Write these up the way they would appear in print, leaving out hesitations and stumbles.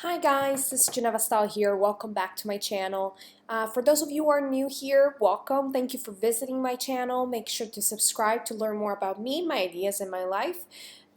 Hi guys, this is Geneva Stahl here. Welcome back to my channel. For those of you who are new here, welcome. Thank you for visiting my channel. Make sure to subscribe to learn more about me, my ideas, and my life.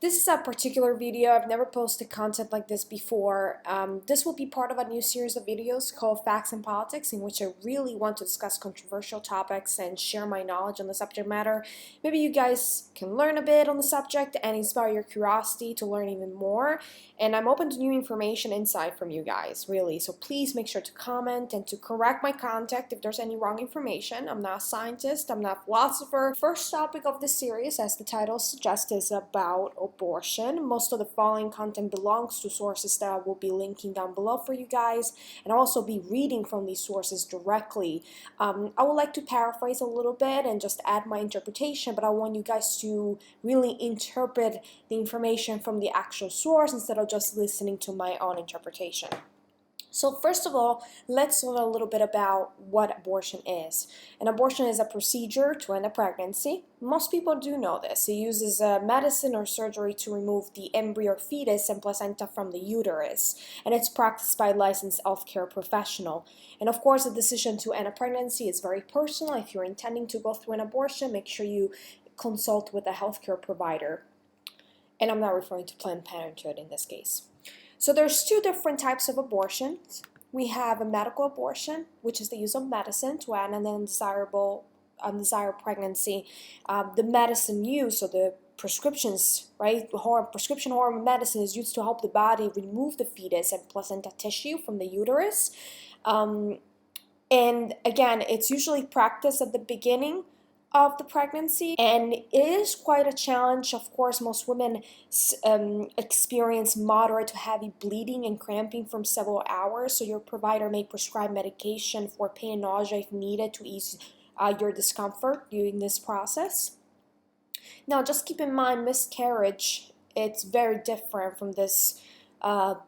This is a particular video. I've never posted content like this before. This will be part of a new series of videos called Facts and Politics, in which I really want to discuss controversial topics and share my knowledge on the subject matter. Maybe you guys can learn a bit on the subject and inspire your curiosity to learn even more. And I'm open to new information insight from you guys, really. So please make sure to comment and to correct my contact if there's any wrong information. I'm not a scientist, I'm not a philosopher. First topic of this series, as the title suggests, is about abortion. Most of the following content belongs to sources that I will be linking down below for you guys, and I'll also be reading from these sources directly. I would like to paraphrase a little bit and just add my interpretation, but I want you guys to really interpret the information from the actual source instead of just listening to my own interpretation. So first of all, let's learn a little bit about what abortion is. An abortion is a procedure to end a pregnancy. Most people do know this. It uses medicine or surgery to remove the embryo, fetus, and placenta from the uterus, and it's practiced by a licensed healthcare professional. And of course, the decision to end a pregnancy is very personal. If you're intending to go through an abortion, make sure you consult with a healthcare provider. And I'm not referring to Planned Parenthood in this case. So there's two different types of abortions. We have a medical abortion, which is the use of medicine to end an undesired pregnancy. The medicine used, so the prescriptions, right? Prescription hormone medicine is used to help the body remove the fetus and placenta tissue from the uterus. And again, it's usually practiced at the beginning of the pregnancy, and it is quite a challenge. Of course, most women experience moderate to heavy bleeding and cramping from several hours, so your provider may prescribe medication for pain and nausea if needed to ease your discomfort during this process. Now, just keep in mind, miscarriage, it's very different from this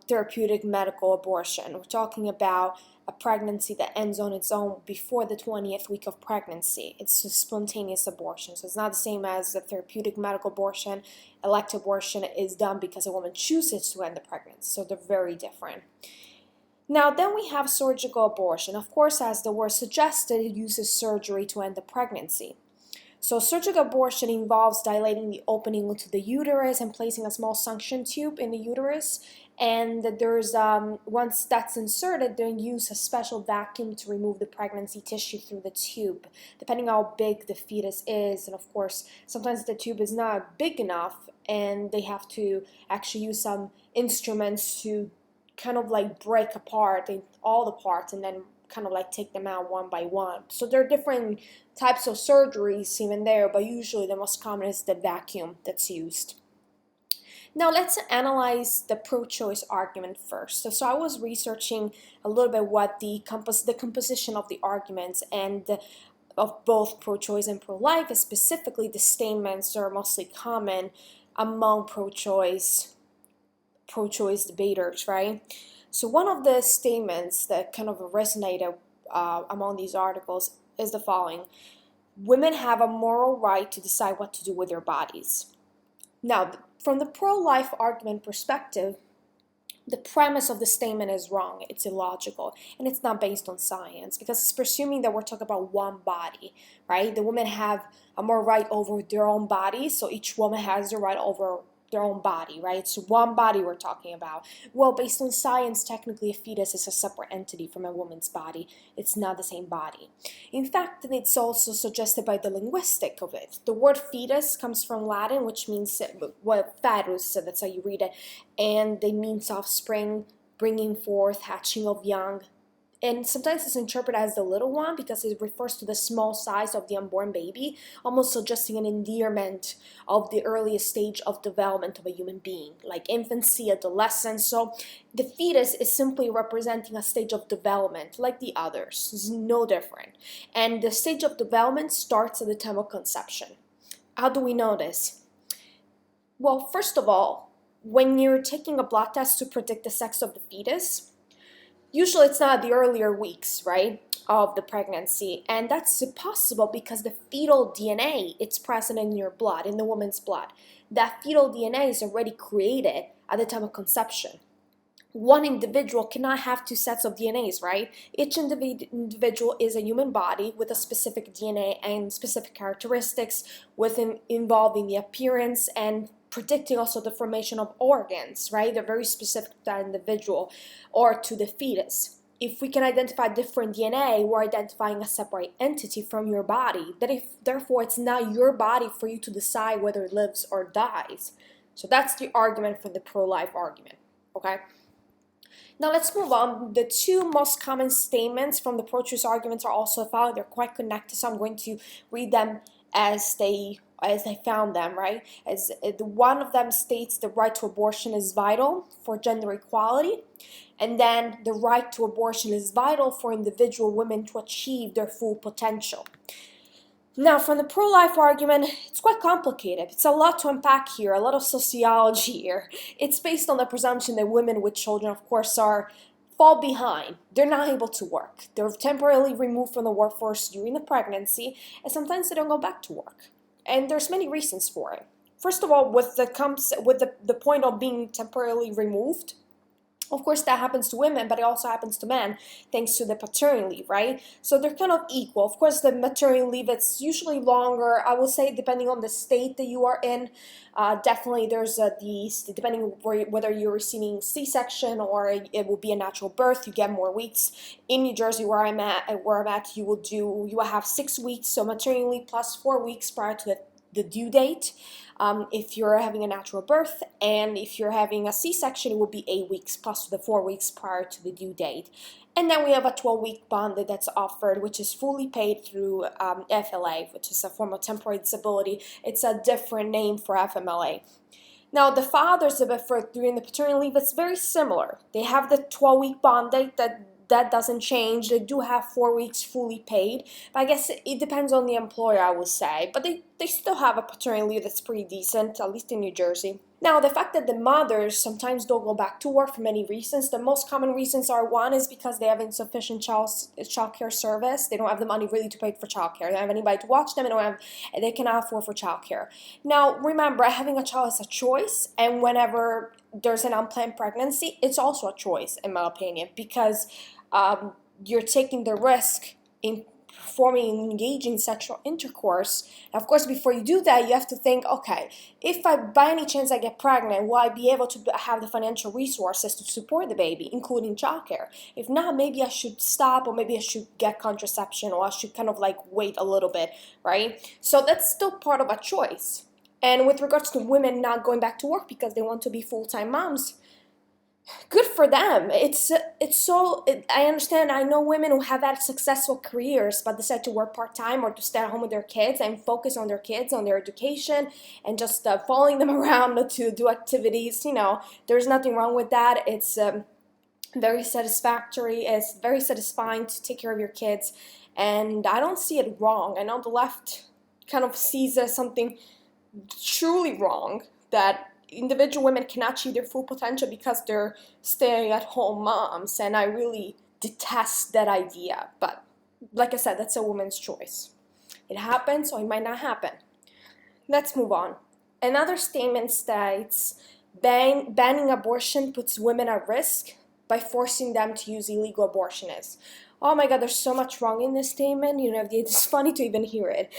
therapeutic medical abortion. We're talking about a pregnancy that ends on its own before the 20th week of pregnancy. It's a spontaneous abortion, so it's not the same as the therapeutic medical abortion. Elective abortion is done because a woman chooses to end the pregnancy, so they're very different. Now, then we have surgical abortion. Of course, as the word suggested, it uses surgery to end the pregnancy. So surgical abortion involves dilating the opening into the uterus and placing a small suction tube in the uterus. And there's once that's inserted, they use a special vacuum to remove the pregnancy tissue through the tube, depending how big the fetus is. And of course, sometimes the tube is not big enough, and they have to actually use some instruments to kind of like break apart all the parts and then kind of like take them out one by one. So there are different types of surgeries even there, but usually the most common is the vacuum that's used. Now let's analyze the pro-choice argument first. So I was researching a little bit what the composition of the arguments and of both pro-choice and pro-life, and specifically the statements that are mostly common among pro-choice debaters, right? So one of the statements that kind of resonated among these articles is the following: women have a moral right to decide what to do with their bodies. Now, from the pro-life argument perspective, the premise of the statement is wrong. It's illogical, and it's not based on science, because it's presuming that we're talking about one body, right? The women have a moral right over their own bodies, so each woman has the right over their own body, right? It's one body we're talking about. Well, based on science, technically a fetus is a separate entity from a woman's body. It's not the same body. In fact, it's also suggested by the linguistic of it. The word fetus comes from Latin, which means fetus, that's how you read it, and it means offspring, bringing forth, hatching of young. And sometimes it's interpreted as the little one because it refers to the small size of the unborn baby, almost suggesting an endearment of the earliest stage of development of a human being, like infancy, adolescence. So the fetus is simply representing a stage of development like the others. It's no different. And the stage of development starts at the time of conception. How do we know this? Well, first of all, when you're taking a blood test to predict the sex of the fetus, usually it's not the earlier weeks, right, of the pregnancy, and that's possible because the fetal DNA, it's present in your blood, in the woman's blood. That fetal DNA is already created at the time of conception. one individual cannot have two sets of DNAs, right? Each individual is a human body with a specific DNA and specific characteristics within involving the appearance and predicting also the formation of organs, right? They're very specific to that individual or to the fetus. If we can identify different DNA, we're identifying a separate entity from your body. Therefore, it's not your body for you to decide whether it lives or dies. So that's the argument for the pro-life argument, okay? Now let's move on. The two most common statements from the pro-choice arguments are also found. They're quite connected, so I'm going to read them as they found them, right? As one of them states the right to abortion is vital for gender equality, and then the right to abortion is vital for individual women to achieve their full potential. Now, from the pro-life argument, it's quite complicated. It's a lot to unpack here, a lot of sociology here. It's based on the presumption that women with children, of course, fall behind. They're not able to work. They're temporarily removed from the workforce during the pregnancy, and sometimes they don't go back to work. And there's many reasons for it. First of all, with the point of being temporarily removed, of course, that happens to women, but it also happens to men, thanks to the paternity leave, right? So they're kind of equal. Of course, the maternity leave, it's usually longer, I would say, depending on the state that you are in. Definitely, there's depending whether you're receiving C-section or it will be a natural birth, you get more weeks. In New Jersey, where I'm at, you will have 6 weeks, so maternity leave plus 4 weeks prior to the due date. If you're having a natural birth, and if you're having a C-section, it will be 8 weeks plus the 4 weeks prior to the due date. And then we have a 12-week bond that's offered, which is fully paid through FLA, which is a form of temporary disability. It's a different name for FMLA. Now, the fathers of it during the paternity leave, it's very similar. They have the 12-week bond date that doesn't change. They do have 4 weeks fully paid, but I guess it depends on the employer, I would say. But they still have a paternity leave that's pretty decent, at least in New Jersey. Now, the fact that the mothers sometimes don't go back to work for many reasons. The most common reasons are, one is because they have insufficient child care service. They don't have the money really to pay for child care. They don't have anybody to watch them, and they cannot afford for child care. Now, remember, having a child is a choice, and whenever there's an unplanned pregnancy, it's also a choice, in my opinion, because you're taking the risk in performing and engaging sexual intercourse. And of course, before you do that, you have to think, okay, if by any chance I get pregnant, will I be able to have the financial resources to support the baby, including childcare? If not, maybe I should stop, or maybe I should get contraception, or I should kind of like wait a little bit, right? So that's still part of a choice. And with regards to women not going back to work because they want to be full-time moms, good for them. I understand. I know women who have had successful careers but decide to work part-time or to stay at home with their kids and focus on their kids, on their education, and just following them around to do activities. There's nothing wrong with that. It's very satisfactory. It's very satisfying to take care of your kids, and I don't see it wrong. I know the left kind of sees it as something truly wrong, that individual women cannot achieve their full potential because they're stay-at-home moms, and I really detest that idea. But like I said, that's a woman's choice. It happens, or it might not happen. Let's move on. Another statement states, banning abortion puts women at risk by forcing them to use illegal abortionists. Oh my God, there's so much wrong in this statement. It's funny to even hear it.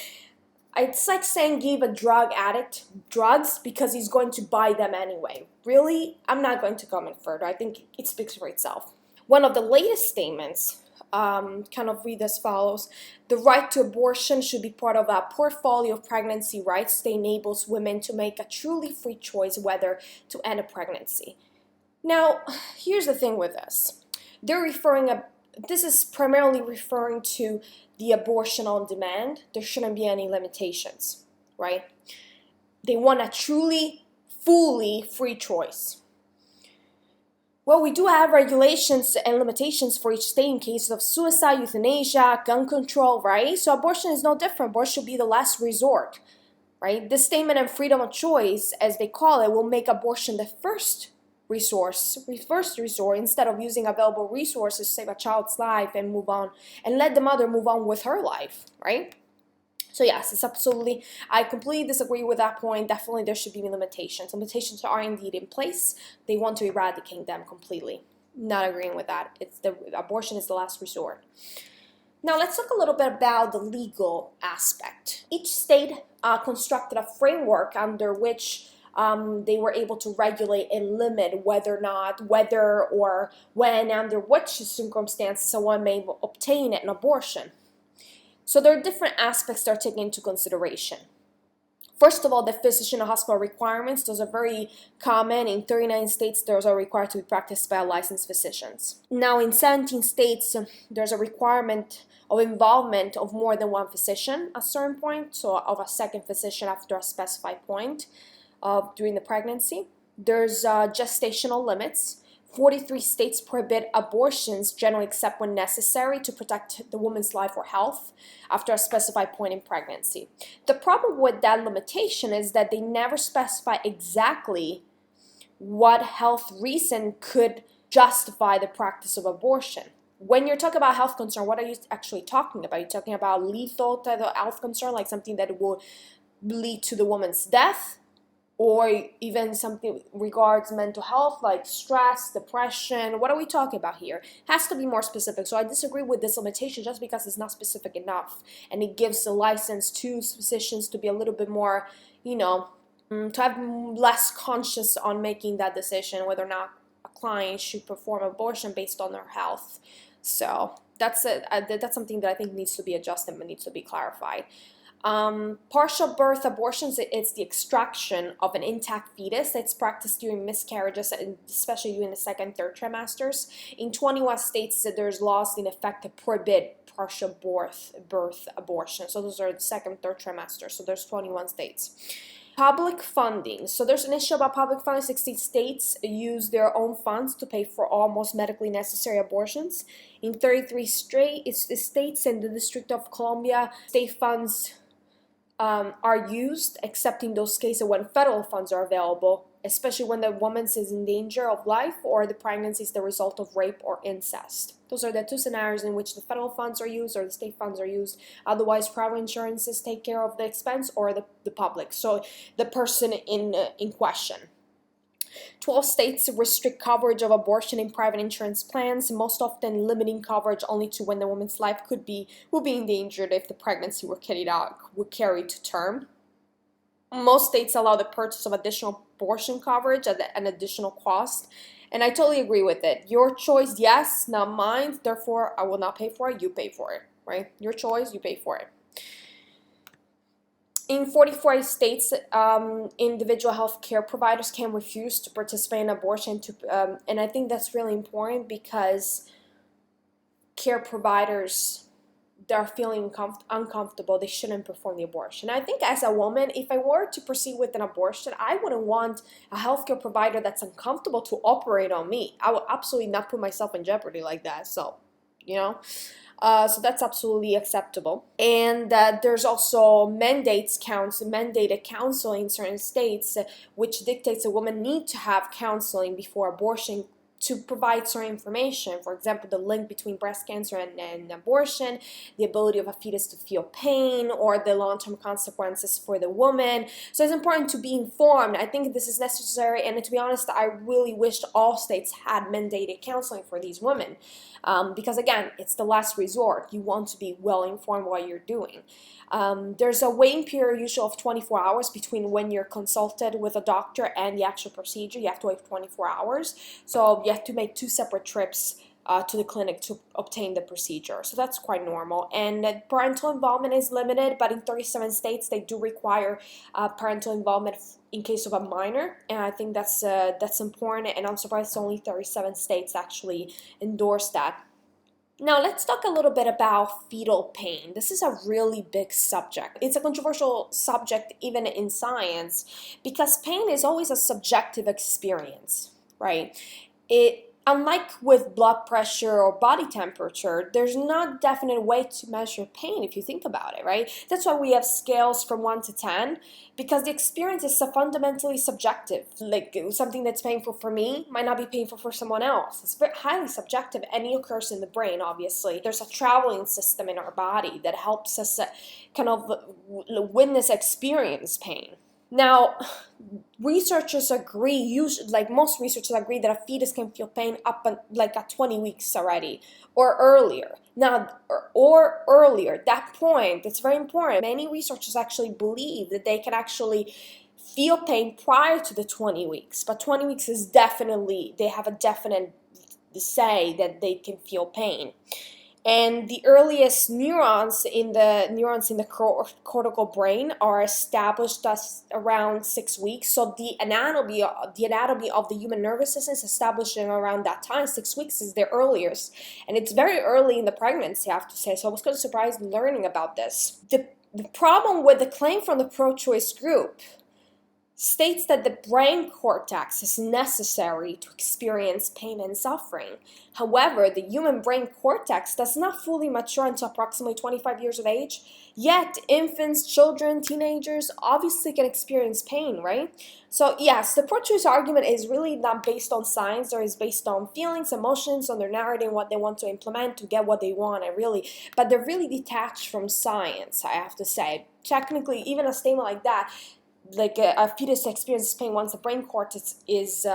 It's like saying give a drug addict drugs because he's going to buy them anyway. Really? I'm not going to comment further. I think it speaks for itself. One of the latest statements kind of read as follows. The right to abortion should be part of a portfolio of pregnancy rights that enables women to make a truly free choice whether to end a pregnancy. Now, here's the thing with this. This is primarily referring to the abortion on demand. There shouldn't be any limitations, right? They want a truly, fully free choice. Well, we do have regulations and limitations for each state in cases of suicide, euthanasia, gun control, right? So abortion is no different. Abortion should be the last resort, right? This statement of freedom of choice, as they call it, will make abortion the first resort, instead of using available resources to save a child's life and move on and let the mother move on with her life, right? So yes, it's absolutely, I completely disagree with that point. Definitely there should be limitations. Limitations are indeed in place. They want to eradicate them completely. Not agreeing with that. It's the abortion is the last resort. Now let's talk a little bit about the legal aspect. Each state constructed a framework under which they were able to regulate and limit whether or when, under which circumstances someone may obtain an abortion. So there are different aspects that are taken into consideration. First of all, the physician and hospital requirements. Those are very common. In 39 states, those are required to be practiced by licensed physicians. Now, in 17 states, there's a requirement of involvement of more than one physician at a certain point, so of a second physician after a specified point during the pregnancy. There's gestational limits. 43 states prohibit abortions, generally except when necessary to protect the woman's life or health after a specified point in pregnancy. The problem with that limitation is that they never specify exactly what health reason could justify the practice of abortion. When you're talking about health concern, what are you actually talking about? Are you talking about lethal type of health concern, like something that will lead to the woman's death? Or even something regards mental health like stress, depression? What are we talking about here? It has to be more specific. So I disagree with this limitation just because it's not specific enough, and it gives the license to physicians to be a little bit more, to have less conscious on making that decision whether or not a client should perform abortion based on their health. So that's something that I think needs to be adjusted and needs to be clarified. Partial birth abortions, it's the extraction of an intact fetus that's practiced during miscarriages, and especially during the second, third trimesters. In 21 states, there's laws in effect to prohibit partial birth abortion. So those are the second, third trimester. So there's 21 states. Public funding. So there's an issue about public funding. 16 states use their own funds to pay for almost medically necessary abortions. In 33 states and the District of Columbia, state funds are used, except in those cases when federal funds are available, especially when the woman is in danger of life or the pregnancy is the result of rape or incest. Those are the two scenarios in which the federal funds are used or the state funds are used. Otherwise, private insurances take care of the expense, or the public, so the person in question. 12 states restrict coverage of abortion in private insurance plans, most often limiting coverage only to when the woman's life will be endangered if the pregnancy were carried to term. Most states allow the purchase of additional abortion coverage at an additional cost, and I totally agree with it. Your choice, yes, not mine, therefore I will not pay for it, you pay for it, right? Your choice, you pay for it. In 44 states, individual health care providers can refuse to participate in abortion, and I think that's really important because care providers that are feeling uncomfortable, they shouldn't perform the abortion. I think as a woman, if I were to proceed with an abortion, I wouldn't want a healthcare provider that's uncomfortable to operate on me. I would absolutely not put myself in jeopardy like that. So, so that's absolutely acceptable. And there's also mandated counseling in certain states, which dictates a woman need to have counseling before abortion to provide certain information. For example, the link between breast cancer and abortion, the ability of a fetus to feel pain, or the long-term consequences for the woman. So it's important to be informed. I think this is necessary, and to be honest, I really wished all states had mandated counseling for these women. Because again, it's the last resort. You want to be well informed what you're doing. There's a waiting period usually of 24 hours between when you're consulted with a doctor and the actual procedure. You have to wait 24 hours. So you have to make 2 separate trips to the clinic to obtain the procedure. So that's quite normal. And parental involvement is limited, but in 37 states, they do require parental involvement in case of a minor. And I think that's important. And I'm surprised only 37 states actually endorse that. Now let's talk a little bit about fetal pain. This is a really big subject. It's a controversial subject even in science because pain is always a subjective experience, right? Unlike with blood pressure or body temperature, there's not a definite way to measure pain if you think about it, right? That's why we have scales from 1 to 10, because the experience is so fundamentally subjective. Like something that's painful for me might not be painful for someone else. It's very highly subjective, and it occurs in the brain, obviously. There's a traveling system in our body that helps us kind of witness, experience pain. Now, researchers agree, like most researchers agree, that a fetus can feel pain up like at 20 weeks already or earlier. Now, or earlier, that point, it's very important. Many researchers actually believe that they can actually feel pain prior to the 20 weeks, but 20 weeks is definitely, they have a definite say that they can feel pain. And the earliest neurons in the cortical brain are established as around 6 weeks. So the anatomy of the human nervous system is established in around that time. 6 weeks is the earliest, and it's very early in the pregnancy, I have to say. So I was kind of surprised learning about this. The problem with the claim from the pro-choice group states that the brain cortex is necessary to experience pain and suffering. However, the human brain cortex does not fully mature until approximately 25 years of age, yet infants, children, teenagers obviously can experience pain, right? So yes, the pro-choice argument is really not based on science, or is based on feelings, emotions, on their narrative, what they want to implement to get what they want, but they're really detached from science, I have to say. Technically, even a statement like that, like a fetus experiences pain once the brain cortex is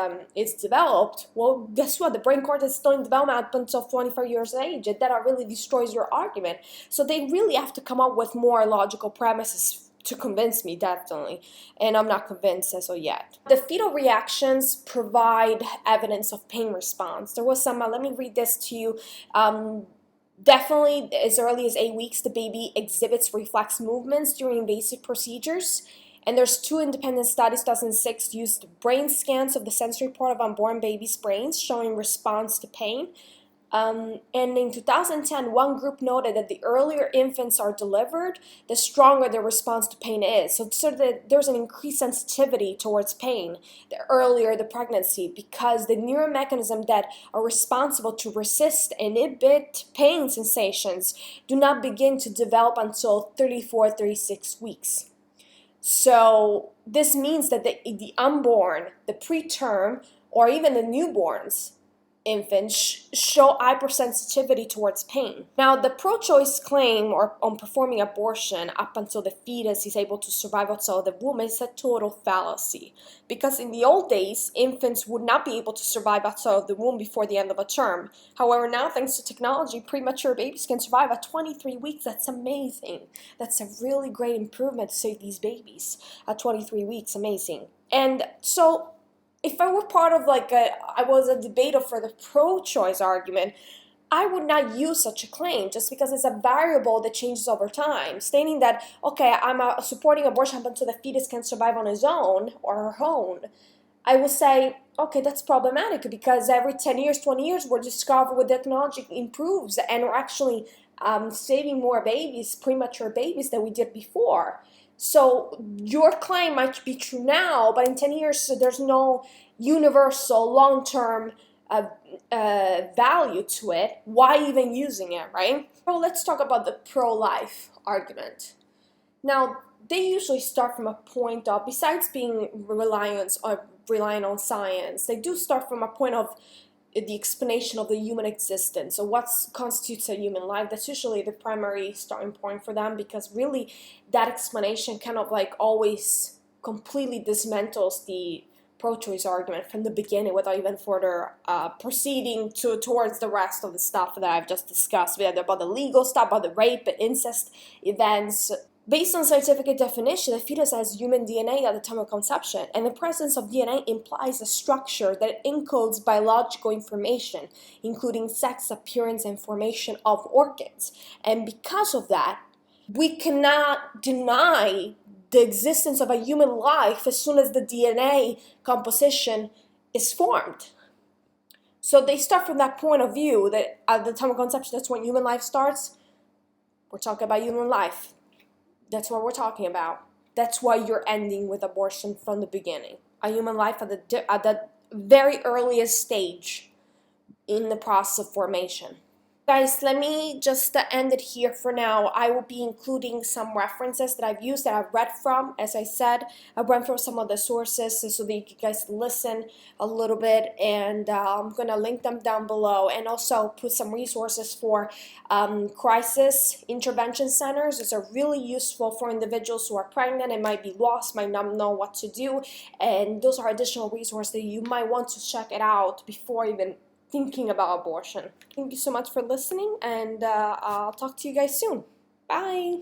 developed. Well, guess what? The brain cortex is still in development up until 25 years of age, and that really destroys your argument. So they really have to come up with more logical premises to convince me, definitely, and I'm not convinced as of yet. The fetal reactions provide evidence of pain response. There was some, let me read this to you. Definitely, as early as 8 weeks, the baby exhibits reflex movements during invasive procedures. And there's 2 independent studies, 2006, used brain scans of the sensory part of unborn babies' brains showing response to pain. And in 2010, one group noted that the earlier infants are delivered, the stronger their response to pain is. So that there's an increased sensitivity towards pain the earlier the pregnancy, because the neuromechanisms that are responsible to resist and inhibit pain sensations do not begin to develop until 34, 36 weeks. So this means that the unborn, the preterm, or even the newborns infants show hypersensitivity towards pain. Now, the pro-choice claim on performing abortion up until the fetus is able to survive outside the womb is a total fallacy. Because in the old days, infants would not be able to survive outside of the womb before the end of a term. However, now, thanks to technology, premature babies can survive at 23 weeks. That's amazing. That's a really great improvement to save these babies at 23 weeks. Amazing. And so, if I were part of I was a debater for the pro-choice argument, I would not use such a claim just because it's a variable that changes over time. Stating that, okay, I'm supporting abortion until the fetus can survive on his own or her own, I will say, okay, that's problematic because every 10 years, 20 years, we're discovering what technology improves and we're actually saving more babies, premature babies, than we did before. So your claim might be true now, but in 10 years, there's no universal long-term value to it. Why even using it, right? So let's talk about the pro-life argument. Now, they usually start from a point of, besides being reliant on science, they do start from a point of the explanation of the human existence. So what constitutes a human life? That's usually the primary starting point for them, because really that explanation kind of always completely dismantles the pro-choice argument from the beginning without even further proceeding towards the rest of the stuff that I've just discussed, about the legal stuff, about the rape and incest events. Based on scientific definition, a fetus has human DNA at the time of conception, and the presence of DNA implies a structure that encodes biological information, including sex, appearance, and formation of organs. And because of that, we cannot deny the existence of a human life as soon as the DNA composition is formed. So they start from that point of view that at the time of conception, that's when human life starts. We're talking about human life. That's what we're talking about. That's why you're ending with abortion from the beginning. A human life at the very earliest stage in the process of formation. Guys, let me just end it here for now. I will be including some references that I've used, that I've read from. As I said, I went from some of the sources so that you guys listen a little bit, and I'm going to link them down below, and also put some resources for crisis intervention centers. Those are really useful for individuals who are pregnant and might be lost, might not know what to do, and those are additional resources that you might want to check it out before even thinking about abortion. Thank you so much for listening, and I'll talk to you guys soon. Bye!